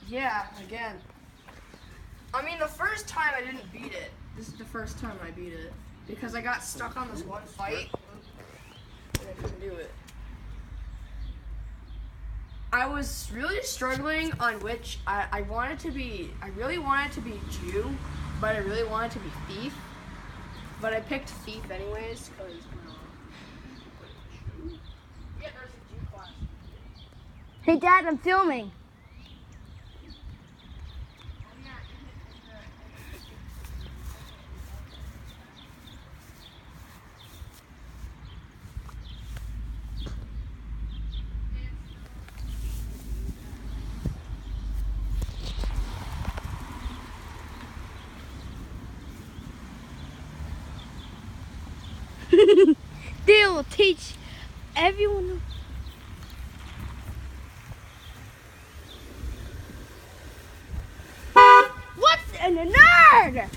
Yeah, again. I mean, the first time I didn't beat it. This is the first time I beat it. Because I got stuck on this one fight. And I couldn't do it. I was really struggling on which I wanted to be. I really wanted to be Jew, but I really wanted to be thief. But I picked thief anyways, because, yeah, there's a Jew class. Hey, Dad, I'm filming. They will teach everyone. What's in a nerd?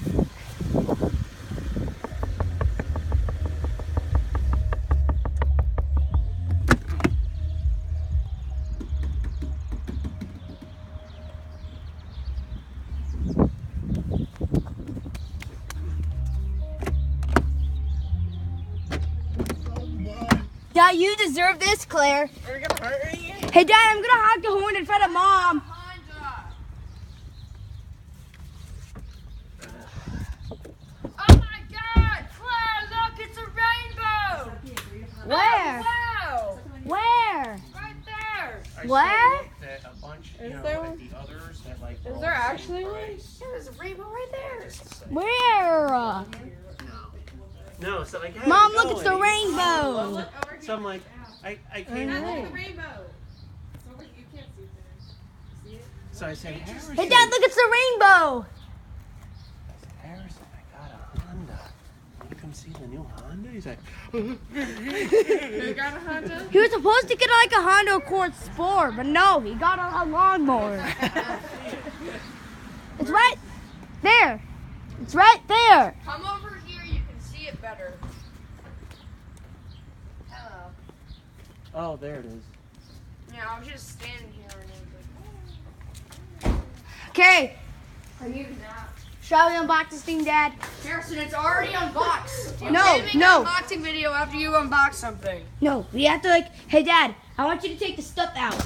Dad, you deserve this, Claire. Are you gonna hurt me? Hey, Dad, I'm gonna honk the horn in front of Mom. Oh my God, Claire, look, it's a rainbow. Where? Oh, wow. Where? Right there. Where? At a bunch, Is know, there at one? the others that like. Is there actually one? Yeah, there's a rainbow right there. Where? No, so like. Mom, look, it's the rainbow. So I'm like, I can't. Alright. The rainbow. So you can't see it. See it? So I said, Harrison. Hey, Dad, look, it's the rainbow. Harrison, I got a Honda. You come see the new Honda? He's like, You got a Honda? He was supposed to get like a Honda Accord Sport, but no, he got a lawnmower. It's right there. It's right there. Come over here, you can see it better. Hello. oh, there it is. Yeah, I was just standing here and I was like, Okay, oh. Are you not? shall we unbox this thing, Dad? Harrison, it's already unboxed. You No, can't make no. an unboxing video after you unbox something. No, we have to hey, Dad, I want you to take the stuff out.